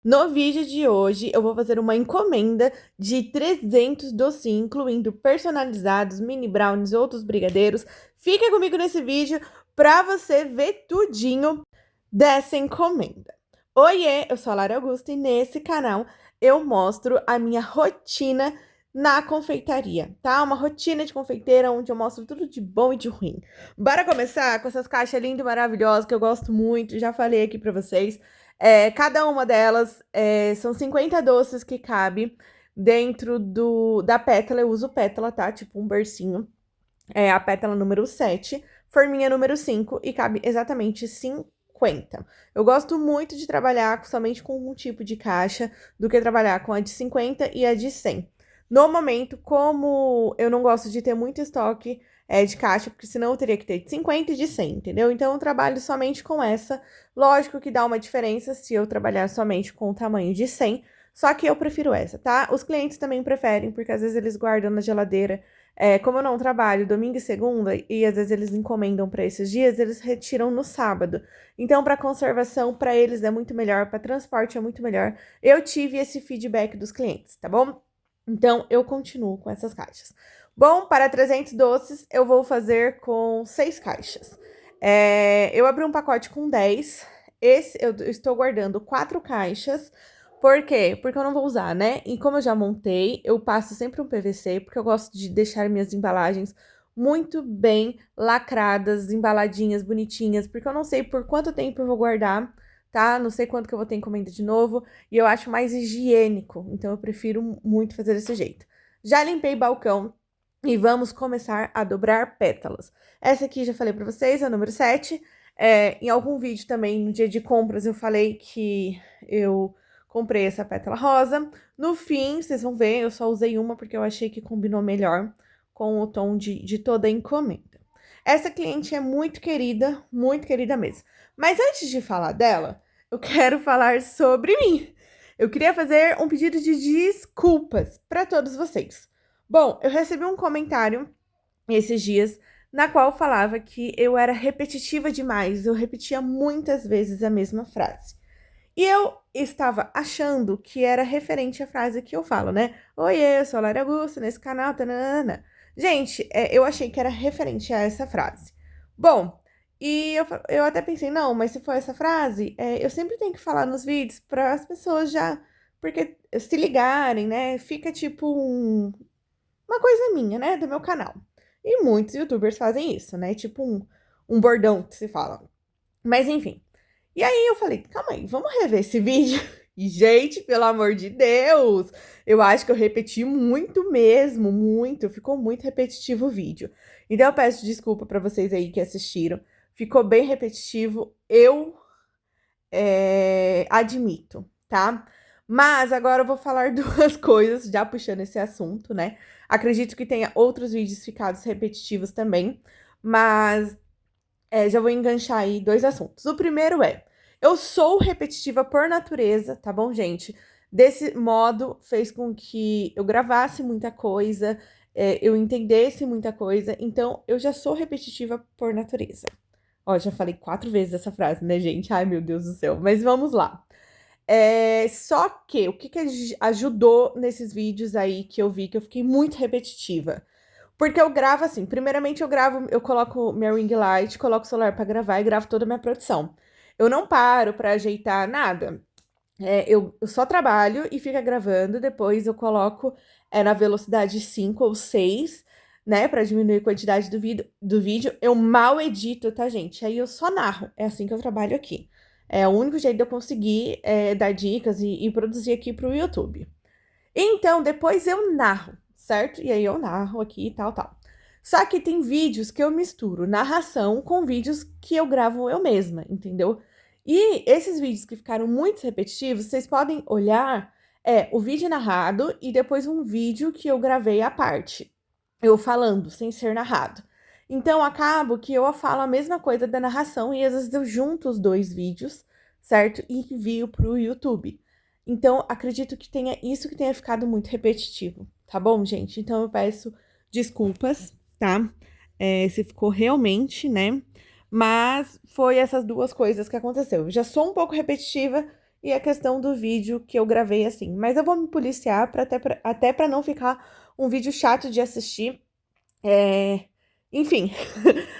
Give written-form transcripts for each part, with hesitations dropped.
No vídeo de hoje, eu vou fazer uma encomenda de 300 doces, incluindo personalizados, mini brownies, outros brigadeiros. Fica comigo nesse vídeo para você ver tudinho dessa encomenda. Oiê, eu sou a Lara Augusta e nesse canal eu mostro a minha rotina na confeitaria, tá? Uma rotina de confeiteira onde eu mostro tudo de bom e de ruim. Bora começar com essas caixas lindas e maravilhosas que eu gosto muito, já falei aqui para vocês. Cada uma delas são 50 doces que cabe dentro da pétala. Eu uso pétala, tá? Tipo um bercinho. É a pétala número 7, forminha número 5 e cabe exatamente 50. Eu gosto muito de trabalhar somente com um tipo de caixa do que trabalhar com a de 50 e a de 100. No momento, como eu não gosto de ter muito estoque de caixa, porque senão eu teria que ter de 50 e de 100, entendeu? Então eu trabalho somente com essa. Lógico que dá uma diferença se eu trabalhar somente com o tamanho de 100, só que eu prefiro essa, tá? Os clientes também preferem, porque às vezes eles guardam na geladeira. Como eu não trabalho domingo e segunda, e às vezes eles encomendam para esses dias, eles retiram no sábado. Então, para conservação, para eles é muito melhor, para transporte é muito melhor. Eu tive esse feedback dos clientes, tá bom? Então, eu continuo com essas caixas. Bom, para 300 doces, eu vou fazer com 6 caixas. Eu abri um pacote com 10. Esse eu estou guardando 4 caixas. Por quê? Porque eu não vou usar, né? E como eu já montei, eu passo sempre um PVC, porque eu gosto de deixar minhas embalagens muito bem lacradas, embaladinhas, bonitinhas, porque eu não sei por quanto tempo eu vou guardar, tá? Não sei quanto que eu vou ter encomenda de novo, e eu acho mais higiênico, então eu prefiro muito fazer desse jeito. Já limpei balcão e vamos começar a dobrar pétalas. Essa aqui já falei pra vocês, é a número 7. Em algum vídeo também, no dia de compras, eu falei que eu comprei essa pétala rosa. No fim, vocês vão ver, eu só usei uma porque eu achei que combinou melhor com o tom de toda a encomenda. Essa cliente é muito querida mesmo. Mas antes de falar dela, eu quero falar sobre mim. Eu queria fazer um pedido de desculpas para todos vocês. Bom, eu recebi um comentário esses dias na qual falava que eu era repetitiva demais, eu repetia muitas vezes a mesma frase. E eu estava achando que era referente à frase que eu falo, né? Oiê, eu sou a Lara Augusta, nesse canal, tanana. Gente, eu achei que era referente a essa frase. Bom, eu até pensei, não, mas se for essa frase, eu sempre tenho que falar nos vídeos para as pessoas já, porque se ligarem, né? Fica tipo uma coisa minha, né? Do meu canal. E muitos youtubers fazem isso, né? Tipo um bordão que se fala. Mas enfim. E aí eu falei, calma aí, vamos rever esse vídeo? E, gente, pelo amor de Deus, eu acho que eu repeti muito mesmo, muito. Ficou muito repetitivo o vídeo. Então eu peço desculpa pra vocês aí que assistiram. Ficou bem repetitivo, eu admito, tá? Mas agora eu vou falar duas coisas, já puxando esse assunto, né? Acredito que tenha outros vídeos ficados repetitivos também, mas já vou enganchar aí dois assuntos. O primeiro eu sou repetitiva por natureza, tá bom, gente? Desse modo, fez com que eu gravasse muita coisa, eu entendesse muita coisa, então eu já sou repetitiva por natureza. Ó, já falei 4 vezes essa frase, né, gente? Ai, meu Deus do céu. Mas vamos lá. Só que, o que ajudou nesses vídeos aí que eu vi, que eu fiquei muito repetitiva? Porque eu gravo assim, primeiramente eu coloco minha ring light, coloco o celular pra gravar e gravo toda a minha produção. Eu não paro pra ajeitar nada. Eu só trabalho e fica gravando, depois eu coloco na velocidade 5 ou 6, né, pra diminuir a quantidade do vídeo. Eu mal edito, tá, gente? Aí eu só narro. É assim que eu trabalho aqui. É o único jeito de eu conseguir dar dicas e produzir aqui pro YouTube. Então, depois eu narro, certo? E aí eu narro aqui e tal, tal. Só que tem vídeos que eu misturo narração com vídeos que eu gravo eu mesma, entendeu? E esses vídeos que ficaram muito repetitivos, vocês podem olhar o vídeo narrado e depois um vídeo que eu gravei à parte, eu falando, sem ser narrado. Então, acabo que eu falo a mesma coisa da narração e às vezes eu junto os dois vídeos, certo? E envio pro YouTube. Então, acredito que tenha isso que tenha ficado muito repetitivo, tá bom, gente? Então, eu peço desculpas, tá? Se ficou realmente, né? Mas foi essas duas coisas que aconteceu. Eu já sou um pouco repetitiva e a questão do vídeo que eu gravei assim. Mas eu vou me policiar até pra não ficar um vídeo chato de assistir. Enfim,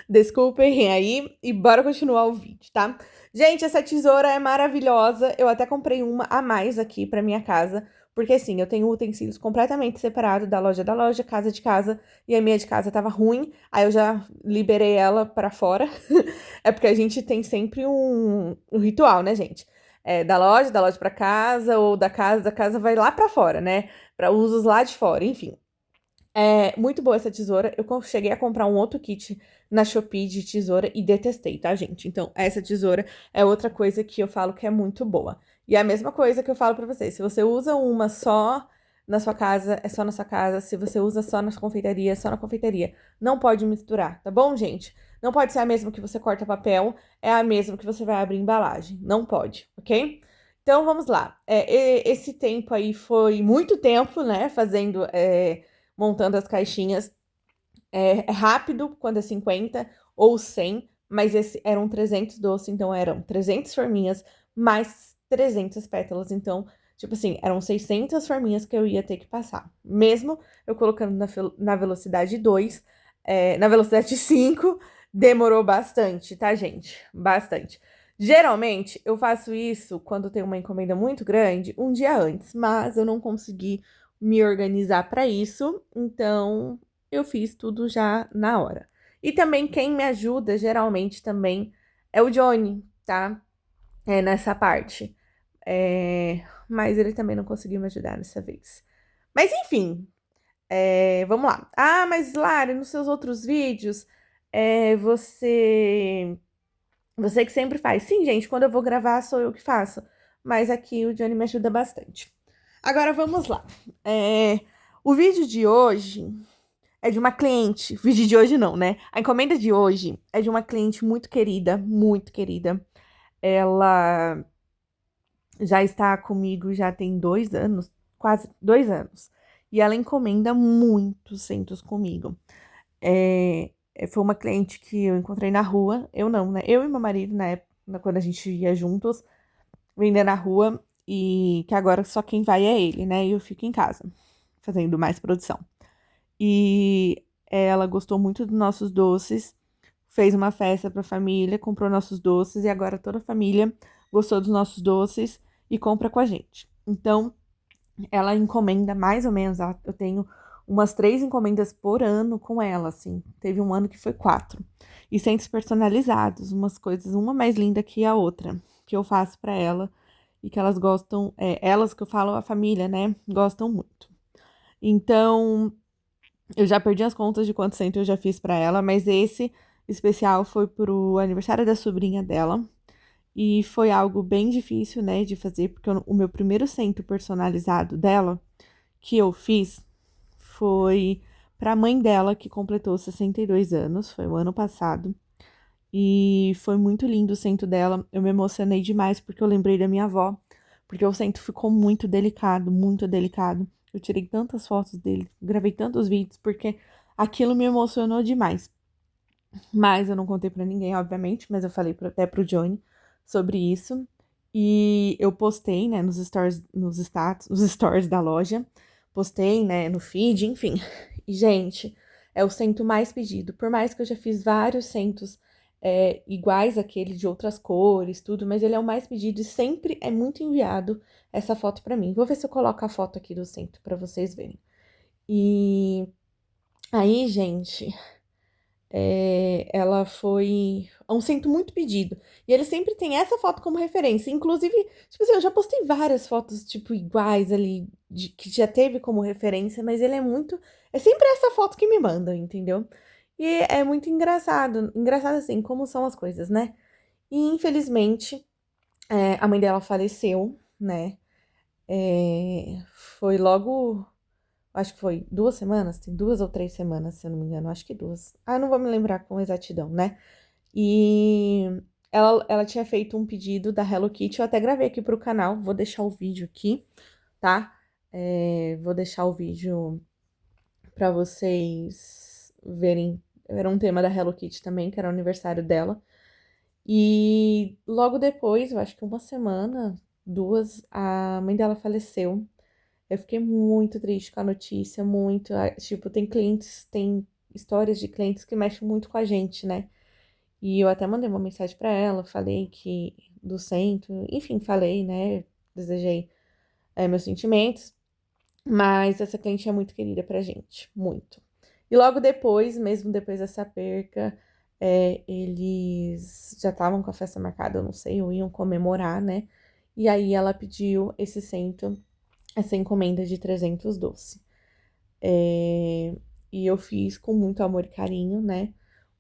desculpem aí e bora continuar o vídeo, tá? Gente, essa tesoura é maravilhosa. Eu até comprei uma a mais aqui pra minha casa. Porque assim, eu tenho utensílios completamente separados da loja, casa de casa. E a minha de casa tava ruim. Aí eu já liberei ela pra fora. É porque a gente tem sempre um ritual, né, gente? Da loja pra casa, ou da casa vai lá pra fora, né? Pra usos lá de fora, enfim. É muito boa essa tesoura. Eu cheguei a comprar um outro kit na Shopee de tesoura e detestei, tá, gente? Então, essa tesoura é outra coisa que eu falo que é muito boa. E é a mesma coisa que eu falo pra vocês. Se você usa uma só na sua casa, é só na sua casa. Se você usa só na confeitaria, é só na confeitaria. Não pode misturar, tá bom, gente? Não pode ser a mesma que você corta papel, é a mesma que você vai abrir embalagem. Não pode, ok? Então, vamos lá. Esse tempo aí foi muito tempo, né, montando as caixinhas. É rápido quando é 50 ou 100, mas eram 300 doces, então eram 300 forminhas mais 300 pétalas. Então, tipo assim, eram 600 forminhas que eu ia ter que passar. Mesmo eu colocando na velocidade 2, na velocidade 5, demorou bastante, tá, gente? Bastante. Geralmente, eu faço isso quando tem uma encomenda muito grande, um dia antes, mas eu não consegui me organizar para isso, então eu fiz tudo já na hora. E também quem me ajuda, geralmente, também é o Johnny, tá? Nessa parte. Mas ele também não conseguiu me ajudar dessa vez. Mas enfim, vamos lá. Ah, mas Lara, nos seus outros vídeos, você que sempre faz. Sim, gente, quando eu vou gravar sou eu que faço. Mas aqui o Johnny me ajuda bastante. Agora vamos lá. O vídeo de hoje é de uma cliente. O vídeo de hoje não, né? A encomenda de hoje é de uma cliente muito querida, muito querida. Ela já está comigo já tem 2 anos, quase 2 anos. E ela encomenda muitos centos comigo. Foi uma cliente que eu encontrei na rua. Eu não, né? Eu e meu marido, na época, quando a gente ia juntos, vender na rua. E que agora só quem vai é ele, né? E eu fico em casa, fazendo mais produção. E ela gostou muito dos nossos doces, fez uma festa para a família, comprou nossos doces e agora toda a família gostou dos nossos doces e compra com a gente. Então, ela encomenda mais ou menos, eu tenho umas 3 encomendas por ano com ela, assim. Teve um ano que foi 4. E centros personalizados, umas coisas, uma mais linda que a outra, que eu faço para ela e que elas gostam, elas que eu falo, a família, né, gostam muito. Então, eu já perdi as contas de quanto cento eu já fiz pra ela, mas esse especial foi pro aniversário da sobrinha dela. E foi algo bem difícil, né, de fazer, porque o meu primeiro cento personalizado dela, que eu fiz, foi pra mãe dela, que completou 62 anos, foi o ano passado. E foi muito lindo o cento dela. Eu me emocionei demais porque eu lembrei da minha avó, porque o cento ficou muito delicado, muito delicado. Eu tirei tantas fotos dele, gravei tantos vídeos, porque aquilo me emocionou demais. Mas eu não contei pra ninguém, obviamente, mas eu falei até pro Johnny sobre isso. E eu postei, né, nos stories, nos status, nos stories da loja. Postei, né, no feed, enfim. E, gente, é o cento mais pedido. Por mais que eu já fiz vários centos iguais àquele de outras cores, tudo, mas ele é o mais pedido e sempre é muito enviado essa foto pra mim. Vou ver se eu coloco a foto aqui do cento pra vocês verem. E aí, gente, ela foi um cento muito pedido. E ele sempre tem essa foto como referência. Inclusive, tipo assim, eu já postei várias fotos, tipo, iguais ali, que já teve como referência, mas ele é muito. É sempre essa foto que me mandam, entendeu? E é muito engraçado. Engraçado assim, como são as coisas, né? E infelizmente, a mãe dela faleceu, né? Foi logo. Acho que foi 2 semanas, tem 2 ou 3 semanas, se eu não me engano, acho que 2. Ah, não vou me lembrar com exatidão, né? E ela tinha feito um pedido da Hello Kitty, eu até gravei aqui pro canal, vou deixar o vídeo aqui, tá? Vou deixar o vídeo pra vocês verem. Era um tema da Hello Kitty também, que era o aniversário dela. E logo depois, eu acho que uma semana, a mãe dela faleceu. Eu fiquei muito triste com a notícia, muito. Tipo, tem histórias de clientes que mexem muito com a gente, né? E eu até mandei uma mensagem pra ela, falei que do centro, enfim, falei, né? Desejei meus sentimentos, mas essa cliente é muito querida pra gente, muito. E logo depois, mesmo depois dessa perca, eles já estavam com a festa marcada, eu não sei, ou iam comemorar, né? E aí ela pediu essa encomenda de 300 doce. E eu fiz com muito amor e carinho, né?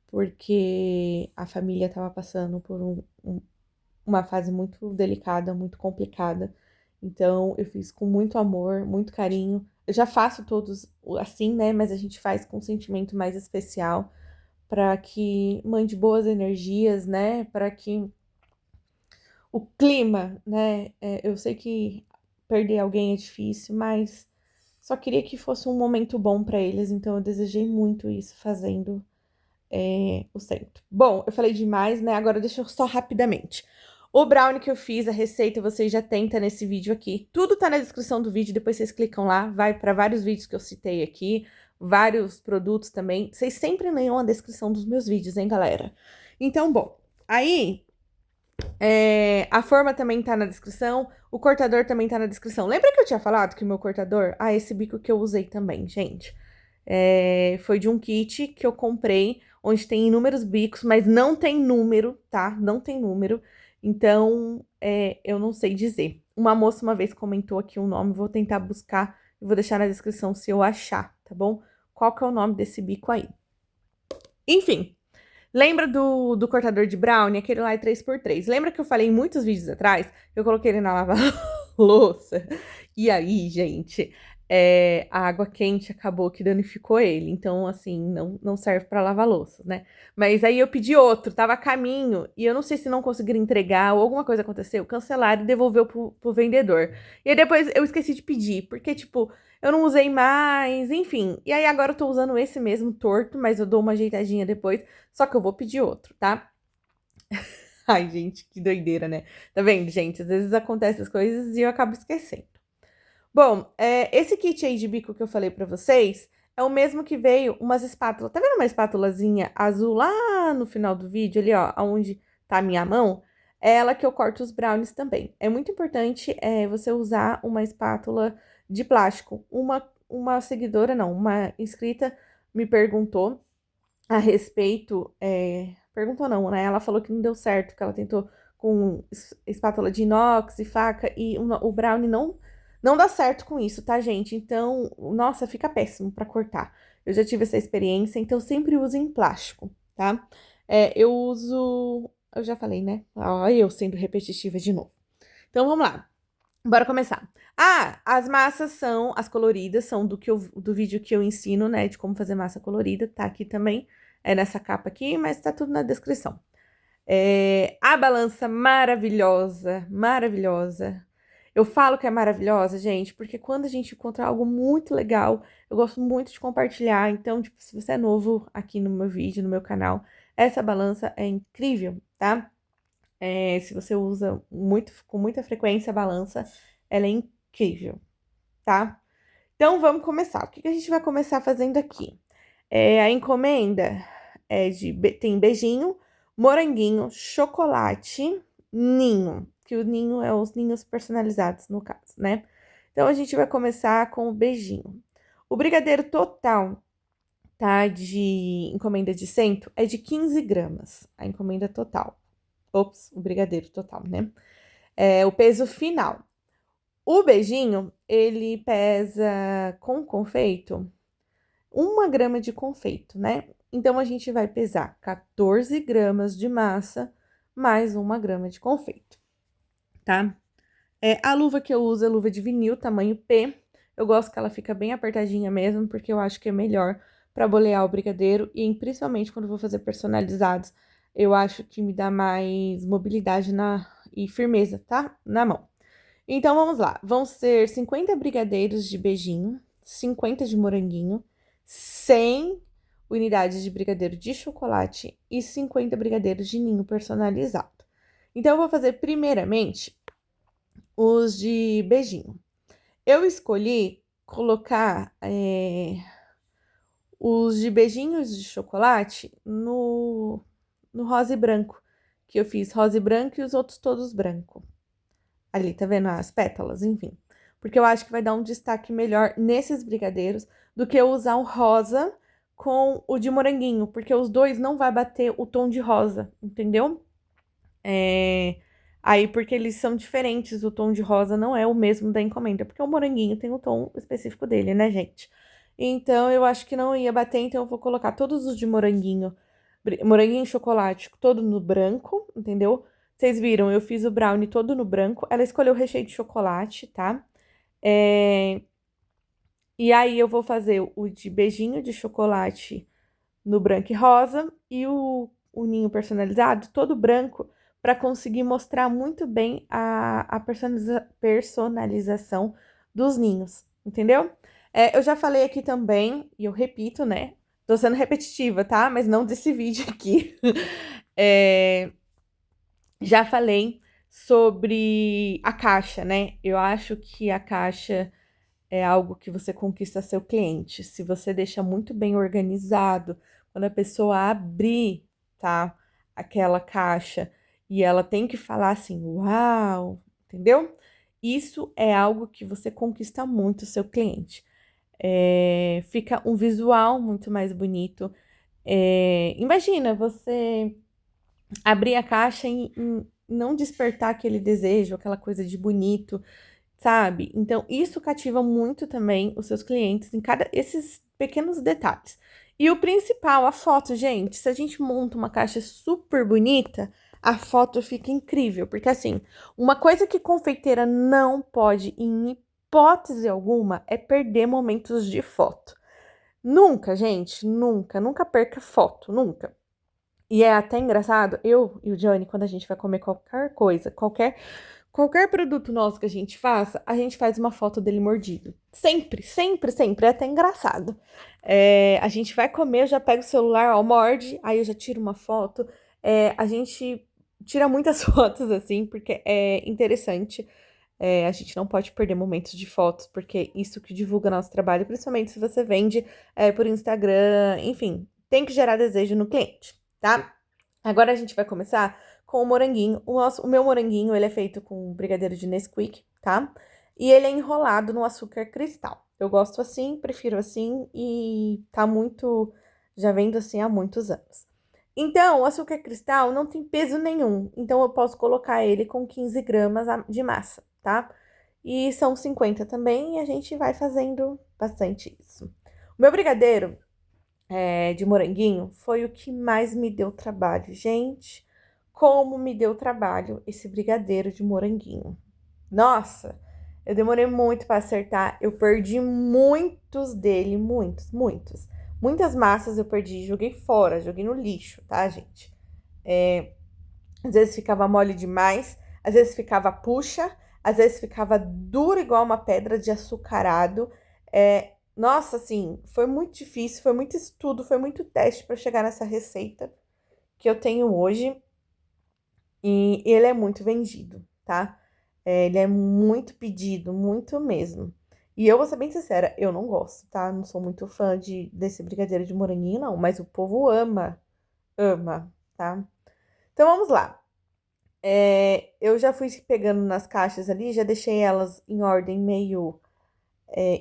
Porque a família estava passando por uma fase muito delicada, muito complicada. Então, eu fiz com muito amor, muito carinho. Eu já faço todos assim, né? Mas a gente faz com um sentimento mais especial para que mande boas energias, né? Para que o clima, né? Eu sei que perder alguém é difícil, mas só queria que fosse um momento bom para eles. Então, eu desejei muito isso fazendo o centro. Bom, eu falei demais, né? Agora deixa eu só rapidamente. O brownie que eu fiz, a receita, vocês já têm, tá nesse vídeo aqui. Tudo tá na descrição do vídeo, depois vocês clicam lá, vai para vários vídeos que eu citei aqui, vários produtos também. Vocês sempre leiam a descrição dos meus vídeos, hein, galera? Então, bom, aí a forma também tá na descrição, o cortador também tá na descrição. Lembra que eu tinha falado que o meu cortador... Ah, esse bico que eu usei também, gente. Foi de um kit que eu comprei, onde tem inúmeros bicos, mas não tem número, tá? Não tem número. Então, eu não sei dizer. Uma moça uma vez comentou aqui um nome, vou tentar buscar e vou deixar na descrição se eu achar, tá bom? Qual que é o nome desse bico aí? Enfim, lembra do cortador de brownie? Aquele lá é 3x3. Lembra que eu falei em muitos vídeos atrás? Eu coloquei ele na lava-louça. E aí, gente, a água quente acabou que danificou ele. Então, assim, não serve para lavar louça, né? Mas aí eu pedi outro, tava a caminho. E eu não sei se não conseguiram entregar ou alguma coisa aconteceu. Cancelaram e devolveu pro vendedor. E aí depois eu esqueci de pedir. Porque, tipo, eu não usei mais, enfim. E aí agora eu tô usando esse mesmo torto, mas eu dou uma ajeitadinha depois. Só que eu vou pedir outro, tá? Ai, gente, que doideira, né? Tá vendo, gente? Às vezes acontecem as coisas e eu acabo esquecendo. Bom, esse kit aí de bico que eu falei pra vocês é o mesmo que veio umas espátulas. Tá vendo uma espátulazinha azul lá no final do vídeo, ali, ó, onde tá a minha mão? É ela que eu corto os brownies também. É muito importante você usar uma espátula de plástico. Uma seguidora, não, uma inscrita me perguntou a respeito, perguntou não, né? Ela falou que não deu certo, que ela tentou com espátula de inox e faca e o brownie não dá certo com isso, tá, gente? Então, nossa, fica péssimo pra cortar. Eu já tive essa experiência, então sempre use em plástico, tá? Eu já falei, né? Olha eu sendo repetitiva de novo. Então, vamos lá. Bora começar. Ah, as massas são, as coloridas, são do vídeo que eu ensino, né, de como fazer massa colorida, tá aqui também, nessa capa aqui, mas tá tudo na descrição. A balança maravilhosa, maravilhosa. Eu falo que é maravilhosa, gente, porque quando a gente encontra algo muito legal, eu gosto muito de compartilhar. Então, tipo, se você é novo aqui no meu vídeo, no meu canal, essa balança é incrível, tá? Se você usa com muita frequência a balança, ela é incrível, tá? Então, vamos começar. O que que a gente vai começar fazendo aqui? A encomenda tem beijinho, moranguinho, chocolate, ninho, que o ninho é os ninhos personalizados, no caso, né? Então, a gente vai começar com o beijinho. O brigadeiro total, tá, de encomenda de cento é de 15 gramas, a encomenda total. Ops, o brigadeiro total, né? O peso final. O beijinho, ele pesa com confeito 1 grama de confeito, né? Então, a gente vai pesar 14 gramas de massa mais 1 grama de confeito, tá? A luva que eu uso é luva de vinil, tamanho P. Eu gosto que ela fica bem apertadinha mesmo, porque eu acho que é melhor para bolear o brigadeiro e principalmente quando eu vou fazer personalizados, eu acho que me dá mais mobilidade e firmeza, tá? Na mão. Então, vamos lá. Vão ser 50 brigadeiros de beijinho, 50 de moranguinho, 100 unidades de brigadeiro de chocolate e 50 brigadeiros de ninho personalizado. Então, eu vou fazer primeiramente os de beijinho. Eu escolhi colocar os de beijinhos de chocolate no rosa e branco, que eu fiz rosa e branco e os outros todos branco. Ali, tá vendo as pétalas? Enfim. Porque eu acho que vai dar um destaque melhor nesses brigadeiros do que eu usar o rosa com o de moranguinho, porque os dois não vai bater o tom de rosa, entendeu? Aí, porque eles são diferentes, o tom de rosa não é o mesmo da encomenda, porque o moranguinho tem o tom específico dele, né, gente? Então, eu acho que não ia bater, então eu vou colocar todos os de moranguinho, moranguinho e chocolate, todo no branco, entendeu? Vocês viram, eu fiz o brownie todo no branco, ela escolheu o recheio de chocolate, tá? E aí, eu vou fazer o de beijinho de chocolate no branco e rosa e o ninho personalizado todo branco para conseguir mostrar muito bem a personalização dos ninhos, entendeu? Eu já falei aqui também, e eu repito, né? Tô sendo repetitiva, tá? Mas não desse vídeo aqui. Já falei sobre a caixa, né? Eu acho que a caixa é algo que você conquista seu cliente. Se você deixa muito bem organizado, quando a pessoa abrir, tá, aquela caixa e ela tem que falar assim, uau, entendeu? Isso é algo que você conquista muito seu cliente. Fica um visual muito mais bonito. Imagina você abrir a caixa e não despertar aquele desejo, aquela coisa de bonito, sabe? Então, isso cativa muito também os seus clientes em esses pequenos detalhes. E o principal, a foto, gente. Se a gente monta uma caixa super bonita, a foto fica incrível. Porque, assim, uma coisa que confeiteira não pode, em hipótese alguma, é perder momentos de foto. Nunca, gente, nunca, nunca perca foto, nunca. E é até engraçado, eu e o Johnny, quando a gente vai comer qualquer coisa, qualquer produto nosso que a gente faça, a gente faz uma foto dele mordido. Sempre, sempre, sempre. É até engraçado. A gente vai comer, eu já pego o celular, ó, morde, aí eu já tiro uma foto. A gente tira muitas fotos, assim, porque é interessante. A gente não pode perder momentos de fotos, porque isso que divulga nosso trabalho, principalmente se você vende por Instagram, enfim, tem que gerar desejo no cliente, tá? Agora a gente vai começar com o moranguinho. O meu moranguinho, ele é feito com brigadeiro de Nesquik, tá? E ele é enrolado no açúcar cristal. Eu gosto assim, prefiro assim e tá muito... Já vendo assim há muitos anos. Então, o açúcar cristal não tem peso nenhum. Então, eu posso colocar ele com 15 gramas de massa, tá? E são 50 também e a gente vai fazendo bastante isso. O meu brigadeiro de moranguinho foi o que mais me deu trabalho. Gente, como me deu trabalho esse brigadeiro de moranguinho. Nossa, eu demorei muito para acertar. Eu perdi muitos dele, muitos, muitos. Muitas massas eu perdi, joguei fora, joguei no lixo, tá, gente? Às vezes ficava mole demais, às vezes ficava puxa, às vezes ficava duro igual uma pedra de açucarado. Nossa, assim, foi muito difícil, foi muito estudo, foi muito teste para chegar nessa receita que eu tenho hoje. E ele é muito vendido, tá? Ele é muito pedido, muito mesmo. E eu vou ser bem sincera, eu não gosto, tá? Não sou muito fã desse brigadeiro de moranguinho, não. Mas o povo ama, ama, tá? Então vamos lá. Eu já fui pegando nas caixas ali, já deixei elas em ordem meio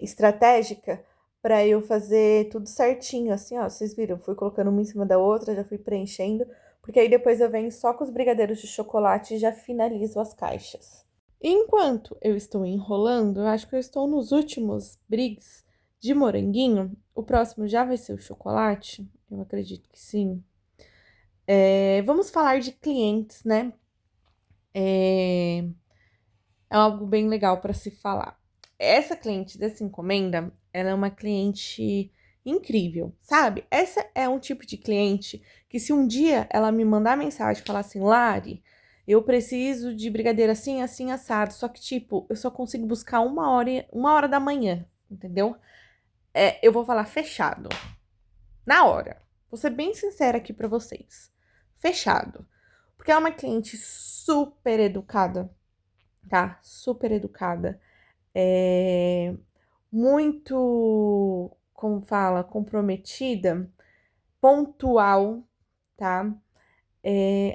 estratégica para eu fazer tudo certinho, assim, ó. Vocês viram? Fui colocando uma em cima da outra, já fui preenchendo, porque aí depois eu venho só com os brigadeiros de chocolate e já finalizo as caixas. Enquanto eu estou enrolando, eu acho que eu estou nos últimos brigs de moranguinho. O próximo já vai ser o chocolate, eu acredito que sim. Vamos falar de clientes, né? É algo bem legal para se falar. Essa cliente dessa encomenda, ela é uma cliente incrível, sabe? Essa é um tipo de cliente que se um dia ela me mandar mensagem e falar assim, Lari, eu preciso de brigadeiro assim, assim, assado, só que tipo, eu só consigo buscar uma hora da manhã, entendeu? Eu vou falar fechado, na hora. Vou ser bem sincera aqui pra vocês. Fechado. Porque ela é uma cliente super educada, tá? Super educada. É muito, como fala, comprometida, pontual, tá?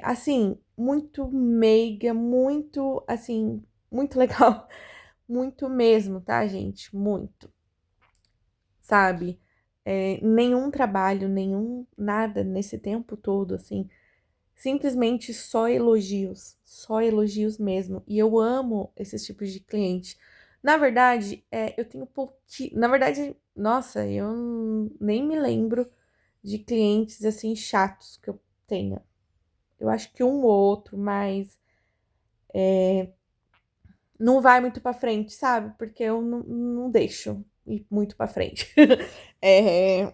Assim, muito meiga, muito, assim, muito legal. Muito mesmo, tá, gente? Muito, sabe? Nenhum trabalho, nenhum nada nesse tempo todo, assim. Simplesmente só elogios mesmo. E eu amo esses tipos de cliente. Na verdade, eu tenho pouquinho. Na verdade, nossa, nem me lembro de clientes assim chatos que eu tenha. Eu acho que um ou outro, mas não vai muito pra frente, sabe? Porque eu não deixo ir muito pra frente. É,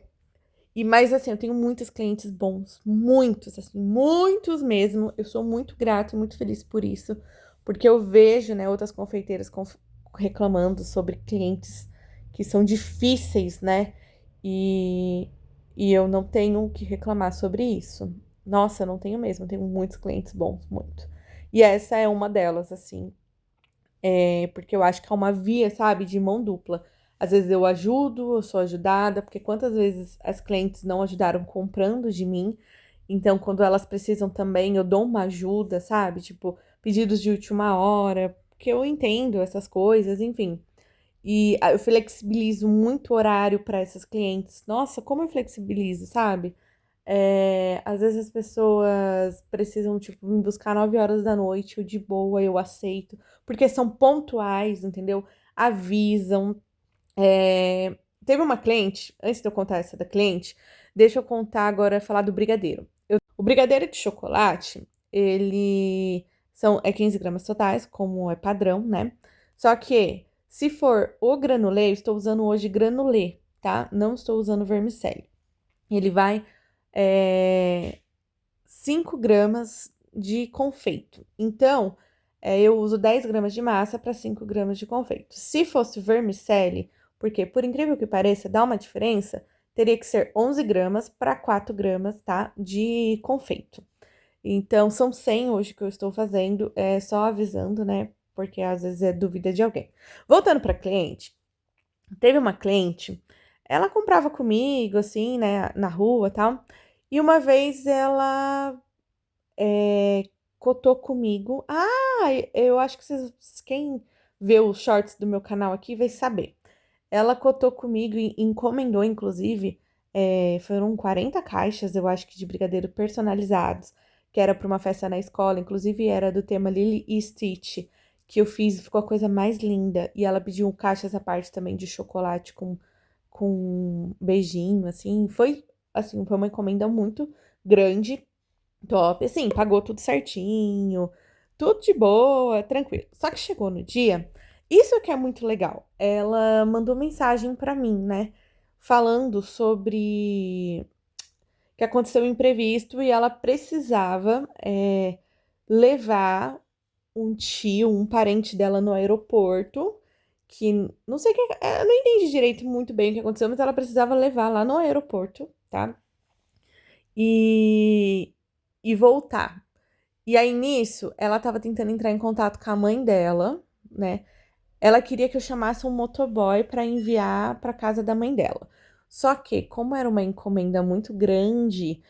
mas assim, eu tenho muitos clientes bons, muitos, assim, muitos mesmo. Eu sou muito grata e muito feliz por isso, porque eu vejo, né, outras confeiteiras reclamando sobre clientes que são difíceis, né? E, e eu não tenho o que reclamar sobre isso. Nossa, eu não tenho mesmo, eu tenho muitos clientes bons, muito. E essa é uma delas, assim, porque eu acho que é uma via, sabe, de mão dupla. Às vezes eu ajudo, eu sou ajudada, porque quantas vezes as clientes não ajudaram comprando de mim, então quando elas precisam também, eu dou uma ajuda, sabe? Tipo, pedidos de última hora, porque eu entendo essas coisas, enfim. E eu flexibilizo muito o horário para essas clientes. Nossa, como eu flexibilizo, sabe? Às vezes as pessoas precisam, tipo, me buscar 9 horas da noite, eu de boa, eu aceito, porque são pontuais, entendeu? Avisam. É, Teve uma cliente, antes de eu contar essa da cliente, deixa eu contar agora, falar do brigadeiro. O brigadeiro de chocolate, é 15 gramas totais, como é padrão, né? Só que, se for o granulê, eu estou usando hoje granulê, tá? Não estou usando vermicelli. Ele vai 5 gramas de confeito. Então, eu uso 10 gramas de massa para 5 gramas de confeito. Se fosse vermicelli, porque por incrível que pareça, dá uma diferença, teria que ser 11 gramas para 4 gramas, tá? De confeito. Então, são 100 hoje que eu estou fazendo, só avisando, né? Porque às vezes é dúvida de alguém. Voltando para cliente, teve uma cliente, ela comprava comigo, assim, né, na rua e tal. E uma vez ela cotou comigo. Ah, eu acho que quem vê os shorts do meu canal aqui vai saber. Ela cotou comigo e encomendou, inclusive, foram 40 caixas, eu acho que de brigadeiro personalizados, que era para uma festa na escola, inclusive era do tema Lily e Stitch, que eu fiz, ficou a coisa mais linda. E ela pediu caixas à parte também de chocolate com beijinho, assim, foi uma encomenda muito grande. Top, assim, pagou tudo certinho, tudo de boa, tranquilo. Só que chegou no dia, isso que é muito legal. Ela mandou mensagem pra mim, né? Falando sobre que aconteceu um imprevisto e ela precisava levar um tio, um parente dela no aeroporto. Que não sei o que, eu não entendi direito muito bem o que aconteceu, mas ela precisava levar lá no aeroporto, tá? E, e voltar. E aí, nisso, ela tava tentando entrar em contato com a mãe dela, né? Ela queria que eu chamasse um motoboy para enviar para casa da mãe dela. Só que, como era uma encomenda muito grande,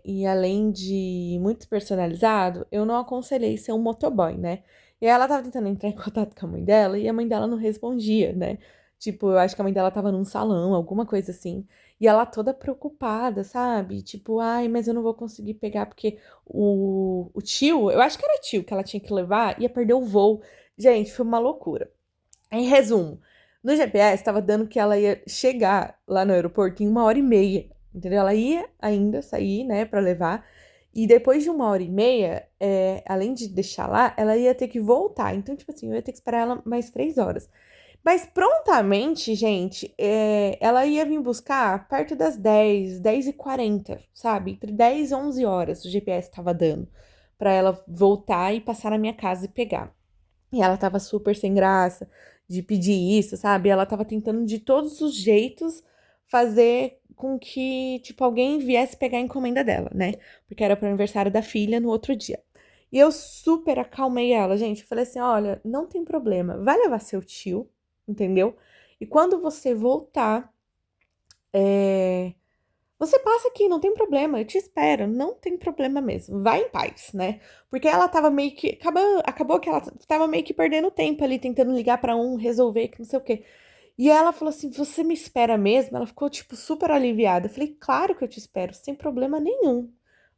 e além de muito personalizado, eu não aconselhei ser um motoboy, né? E aí ela tava tentando entrar em contato com a mãe dela e a mãe dela não respondia, né? Tipo, eu acho que a mãe dela tava num salão, alguma coisa assim. E ela toda preocupada, sabe? Tipo, ai, mas eu não vou conseguir pegar porque o tio, eu acho que era tio que ela tinha que levar, ia perder o voo. Gente, foi uma loucura. Em resumo, no GPS estava dando que ela ia chegar lá no aeroporto em 1 hora e meia, entendeu? Ela ia ainda sair, né, para levar. E depois de 1 hora e meia, além de deixar lá, ela ia ter que voltar. Então, tipo assim, eu ia ter que esperar ela mais 3 horas. Mas prontamente, gente, ela ia vir buscar perto das 10h40, sabe? Entre 10 e 11 horas o GPS estava dando para ela voltar e passar na minha casa e pegar. E ela tava super sem graça de pedir isso, sabe? Ela tava tentando de todos os jeitos fazer com que, tipo, alguém viesse pegar a encomenda dela, né? Porque era pro aniversário da filha no outro dia. E eu super acalmei ela, gente. Eu falei assim: olha, não tem problema, vai levar seu tio, entendeu? E quando você voltar, é, você passa aqui, não tem problema, eu te espero, não tem problema mesmo. Vai em paz, né? Porque ela tava meio que. Acabou que ela tava meio que perdendo tempo ali, tentando ligar pra um, resolver, que não sei o quê. E ela falou assim: você me espera mesmo? Ela ficou, tipo, super aliviada. Eu falei: claro que eu te espero, sem problema nenhum.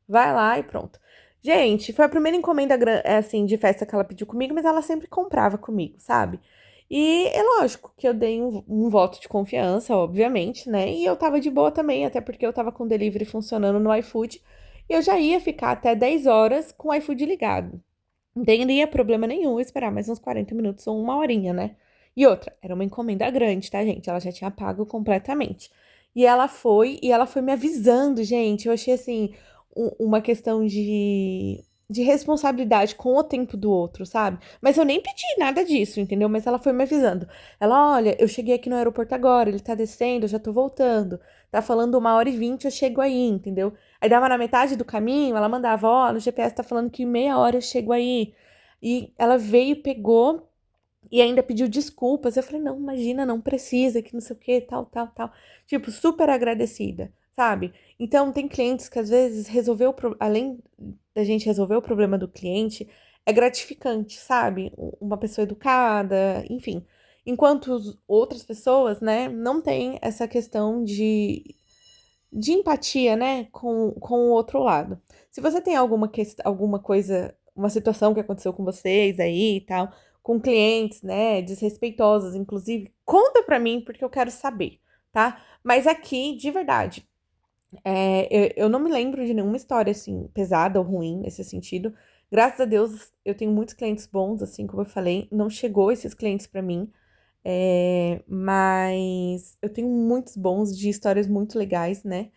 Vai lá e pronto. Gente, foi a primeira encomenda assim de festa que ela pediu comigo, mas ela sempre comprava comigo, sabe? E é lógico que eu dei um voto de confiança, obviamente, né? E eu tava de boa também, até porque eu tava com o delivery funcionando no iFood. E eu já ia ficar até 10 horas com o iFood ligado. Não teria problema nenhum esperar mais uns 40 minutos ou uma horinha, né? E outra, era uma encomenda grande, tá, gente? Ela já tinha pago completamente. E ela foi me avisando, gente. Eu achei assim, uma questão de responsabilidade com o tempo do outro, sabe? Mas eu nem pedi nada disso, entendeu? Mas ela foi me avisando. Ela, olha, eu cheguei aqui no aeroporto agora, ele tá descendo, eu já tô voltando. Tá falando 1h20, eu chego aí, entendeu? Aí dava na metade do caminho, ela mandava, ó, no GPS tá falando que meia hora eu chego aí. E ela veio, pegou e ainda pediu desculpas. Eu falei, não, imagina, não precisa, que não sei o que, tal, tal, tal. Tipo, super agradecida, sabe? Então, tem clientes que às vezes além da gente resolver o problema do cliente, é gratificante, sabe? Uma pessoa educada, enfim. Enquanto outras pessoas, né, não têm essa questão de empatia, né, com o outro lado. Se você tem alguma coisa, uma situação que aconteceu com vocês aí e tal, com clientes, né, desrespeitosos, inclusive, conta pra mim, porque eu quero saber, tá? Mas aqui, de verdade, eu não me lembro de nenhuma história, assim, pesada ou ruim nesse sentido. Graças a Deus, eu tenho muitos clientes bons, assim como eu falei, não chegou esses clientes pra mim. Mas eu tenho muitos bons de histórias muito legais, né?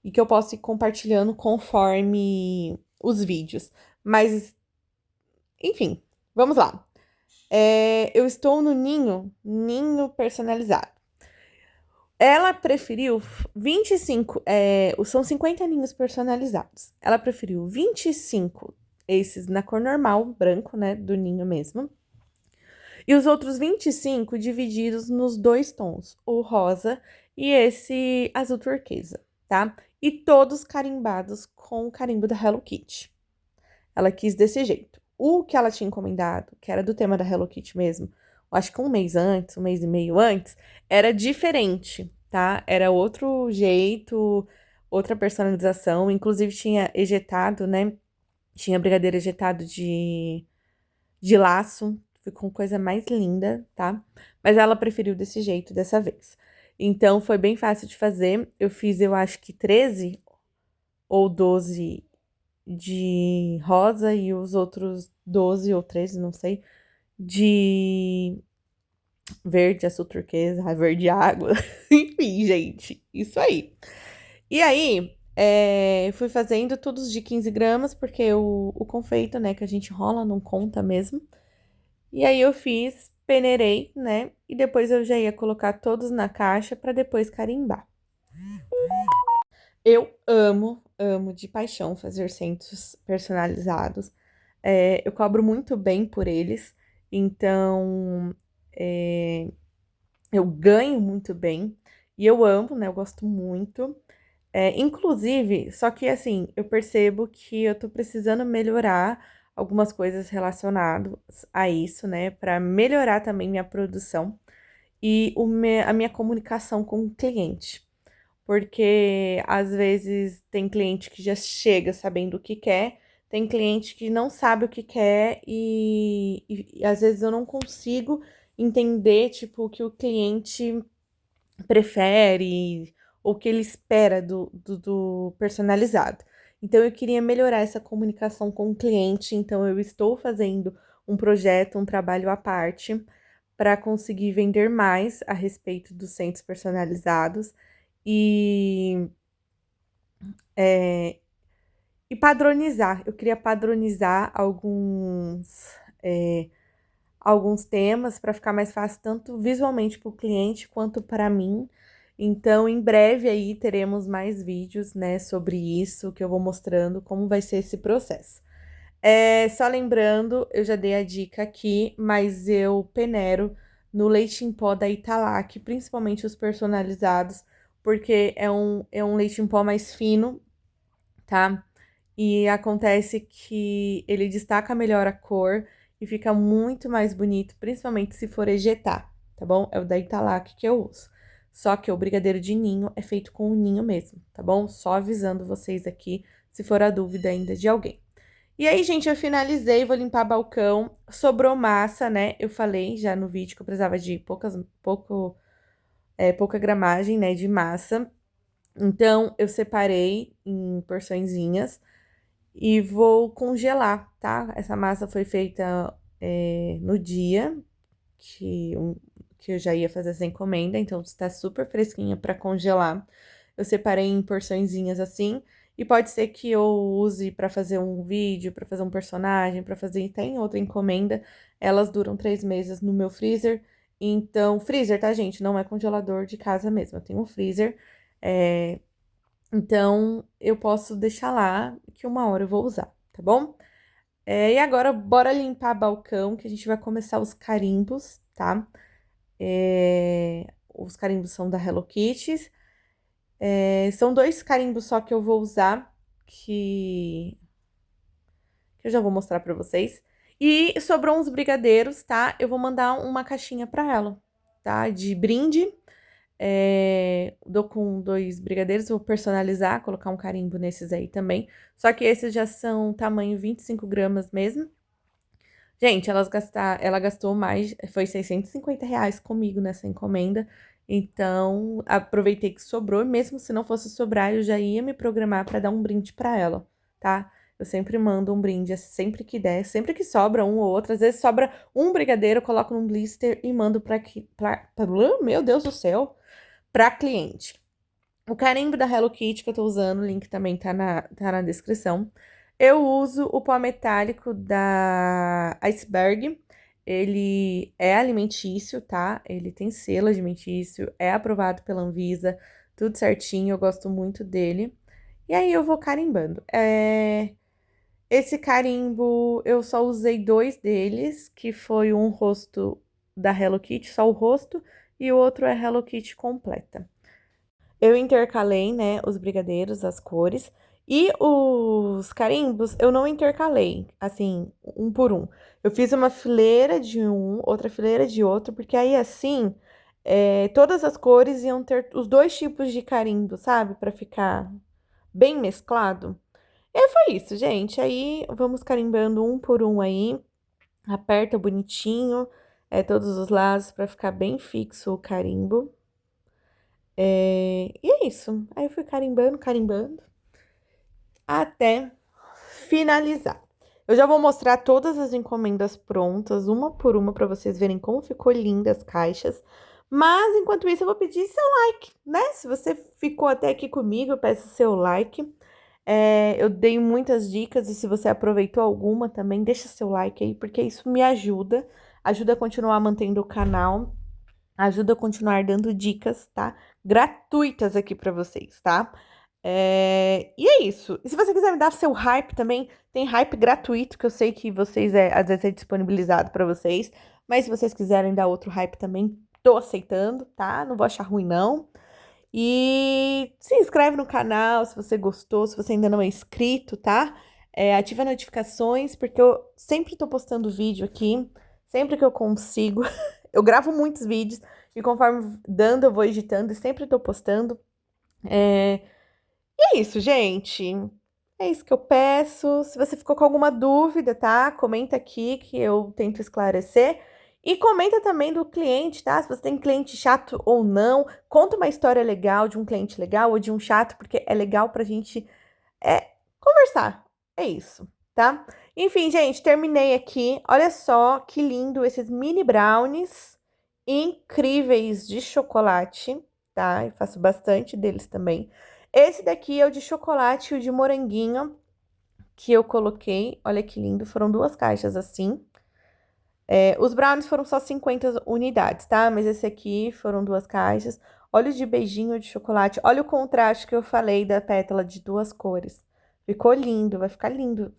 E que eu posso ir compartilhando conforme os vídeos. Mas, enfim, vamos lá. Eu estou no ninho personalizado. Ela preferiu 25, são 50 ninhos personalizados. Ela preferiu 25 esses na cor normal, branco, né, do ninho mesmo. E os outros 25 divididos nos dois tons, o rosa e esse azul turquesa, tá? E todos carimbados com o carimbo da Hello Kitty. Ela quis desse jeito. O que ela tinha encomendado, que era do tema da Hello Kitty mesmo, eu acho que um mês antes, um mês e meio antes, era diferente, tá? Era outro jeito, outra personalização. Inclusive tinha ejetado, né? Tinha brigadeiro ejetado de laço. Ficou coisa mais linda, tá? Mas ela preferiu desse jeito dessa vez. Então foi bem fácil de fazer. Eu fiz, eu acho que 13 ou 12 de rosa e os outros 12 ou 13, não sei, de verde, azul turquesa, verde água. Enfim, gente, isso aí. E aí, fui fazendo todos de 15 gramas, porque o confeito, né, que a gente rola não conta mesmo. E aí eu fiz, peneirei, né, e depois eu já ia colocar todos na caixa para depois carimbar. Eu amo, amo de paixão fazer centros personalizados. Eu cobro muito bem por eles, então é, eu ganho muito bem e eu amo, né? Eu gosto muito. Inclusive, só que assim, eu percebo que eu tô precisando melhorar algumas coisas relacionadas a isso, né? Para melhorar também minha produção e a minha comunicação com o cliente. Porque às vezes tem cliente que já chega sabendo o que quer, tem cliente que não sabe o que quer e às vezes eu não consigo entender, tipo, o que o cliente prefere ou o que ele espera do personalizado. Então eu queria melhorar essa comunicação com o cliente, então eu estou fazendo um projeto, um trabalho à parte para conseguir vender mais a respeito dos centros personalizados e, é, e padronizar. Eu queria padronizar alguns temas para ficar mais fácil, tanto visualmente para o cliente quanto para mim. Então, em breve aí teremos mais vídeos, né, sobre isso, que eu vou mostrando como vai ser esse processo. Só lembrando, eu já dei a dica aqui, mas eu peneiro no leite em pó da Italac, principalmente os personalizados, porque é um leite em pó mais fino, tá? E acontece que ele destaca melhor a cor e fica muito mais bonito, principalmente se for ejetar, tá bom? É o da Italac que eu uso. Só que o brigadeiro de ninho é feito com o ninho mesmo, tá bom? Só avisando vocês aqui, se for a dúvida ainda de alguém. E aí, gente, eu finalizei, vou limpar balcão. Sobrou massa, né? Eu falei já no vídeo que eu precisava de pouca gramagem, né, de massa. Então, eu separei em porçõezinhas e vou congelar, tá? Essa massa foi feita no dia que, que eu já ia fazer essa encomenda, então está super fresquinha para congelar. Eu separei em porçõezinhas assim, e pode ser que eu use para fazer um vídeo, para fazer um personagem, para fazer até em outra encomenda. Elas duram 3 meses no meu freezer. Então, freezer, tá, gente? Não é congelador de casa mesmo. Eu tenho um freezer. Então, eu posso deixar lá que uma hora eu vou usar, tá bom? E agora, bora limpar balcão, que a gente vai começar os carimbos, tá? Os carimbos são da Hello Kitty. São 2 carimbos só que eu vou usar, que eu já vou mostrar pra vocês. E sobrou uns brigadeiros, tá? Eu vou mandar uma caixinha pra ela, tá? De brinde. Dou com 2 brigadeiros, vou personalizar, colocar um carimbo nesses aí também. Só que esses já são tamanho 25 gramas mesmo. Gente, ela gastou mais, foi R$ 650 comigo nessa encomenda. Então, aproveitei que sobrou, mesmo se não fosse sobrar, eu já ia me programar para dar um brinde para ela, tá? Eu sempre mando um brinde, sempre que der, sempre que sobra um ou outro. Às vezes sobra um brigadeiro, eu coloco num blister e mando meu Deus do céu, para cliente. O carimbo da Hello Kitty que eu tô usando, o link também tá na descrição. Eu uso o pó metálico da Iceberg. Ele é alimentício, tá? Ele tem selo alimentício, é aprovado pela Anvisa, tudo certinho, eu gosto muito dele. E aí eu vou carimbando. Esse carimbo, eu só usei 2 deles, que foi um rosto da Hello Kitty, só o rosto, e o outro é Hello Kitty completa. Eu intercalei, né, os brigadeiros, as cores. E os carimbos, eu não intercalei, assim, um por um. Eu fiz uma fileira de um, outra fileira de outro, porque aí, assim, todas as cores iam ter os 2 tipos de carimbo, sabe? Pra ficar bem mesclado. E foi isso, gente. Aí, vamos carimbando um por um aí. Aperta bonitinho, todos os lados pra ficar bem fixo o carimbo. E é isso. Aí eu fui carimbando, carimbando, até finalizar. Eu já vou mostrar todas as encomendas prontas, uma por uma, para vocês verem como ficou linda as caixas. Mas, enquanto isso, eu vou pedir seu like, né? Se você ficou até aqui comigo, eu peço seu like. Eu dei muitas dicas e se você aproveitou alguma também, deixa seu like aí, porque isso me ajuda. Ajuda a continuar mantendo o canal, ajuda a continuar dando dicas, tá? Gratuitas aqui pra vocês, tá? E é isso. E se você quiser me dar seu hype também, tem hype gratuito, que eu sei que vocês, às vezes é disponibilizado pra vocês. Mas se vocês quiserem dar outro hype também, tô aceitando, tá? Não vou achar ruim, não. E se inscreve no canal se você gostou, se você ainda não é inscrito, tá? Ativa notificações, porque eu sempre tô postando vídeo aqui, sempre que eu consigo. Eu gravo muitos vídeos e conforme dando eu vou editando e sempre tô postando. E é isso, gente. É isso que eu peço. Se você ficou com alguma dúvida, tá? Comenta aqui que eu tento esclarecer. E comenta também do cliente, tá? Se você tem cliente chato ou não. Conta uma história legal de um cliente legal ou de um chato, porque é legal pra gente conversar. É isso, tá? Enfim, gente, terminei aqui. Olha só que lindo esses mini brownies incríveis de chocolate, tá? Eu faço bastante deles também. Esse daqui é o de chocolate e o de moranguinho que eu coloquei. Olha que lindo, foram 2 caixas assim. Os brownies foram só 50 unidades, tá? Mas esse aqui foram 2 caixas. Olha o de beijinho de chocolate. Olha o contraste que eu falei da pétala de 2 cores. Ficou lindo, vai ficar lindo.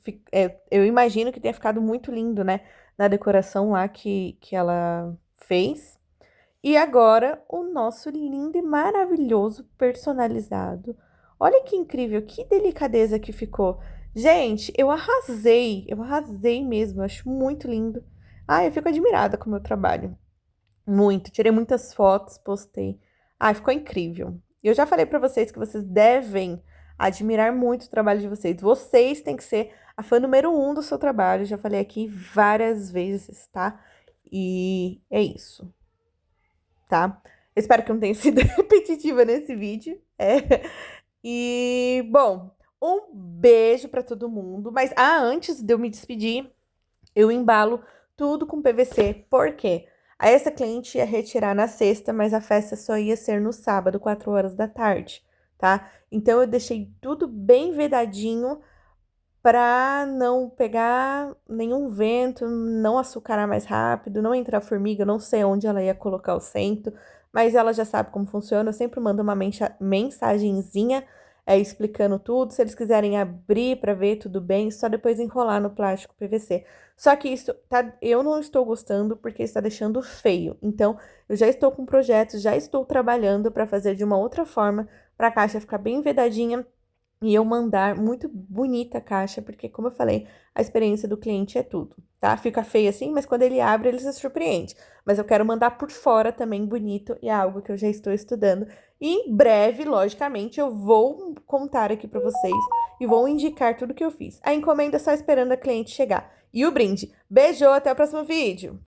Eu imagino que tenha ficado muito lindo, né? Na decoração lá que ela fez. E agora, o nosso lindo e maravilhoso personalizado. Olha que incrível, que delicadeza que ficou. Gente, eu arrasei mesmo, eu acho muito lindo. Ah, eu fico admirada com o meu trabalho. Muito, tirei muitas fotos, postei. Ah, ficou incrível. Eu já falei pra vocês que vocês devem admirar muito o trabalho de vocês. Vocês têm que ser a fã número um do seu trabalho. Já falei aqui várias vezes, tá? E é isso, tá? Eu espero que eu não tenha sido repetitiva nesse vídeo. E, bom, um beijo pra todo mundo. Mas, antes de eu me despedir, eu embalo tudo com PVC. Por quê? Essa cliente ia retirar na sexta, mas a festa só ia ser no sábado, 4 horas da tarde, tá? Então, eu deixei tudo bem vedadinho para não pegar nenhum vento, não açucarar mais rápido, não entrar formiga. Eu não sei onde ela ia colocar o centro, mas ela já sabe como funciona. Eu sempre mando uma mensagenzinha explicando tudo. Se eles quiserem abrir para ver, tudo bem, só depois enrolar no plástico PVC. Só que isso eu não estou gostando porque está deixando feio. Então, eu já estou com projetos, já estou trabalhando para fazer de uma outra forma, para a caixa ficar bem vedadinha e eu mandar muito bonita a caixa, porque, como eu falei, a experiência do cliente é tudo, tá? Fica feio assim, mas quando ele abre, ele se surpreende. Mas eu quero mandar por fora também bonito, e é algo que eu já estou estudando. E em breve, logicamente, eu vou contar aqui pra vocês e vou indicar tudo que eu fiz. A encomenda é só esperando a cliente chegar. E o brinde. Beijo, até o próximo vídeo!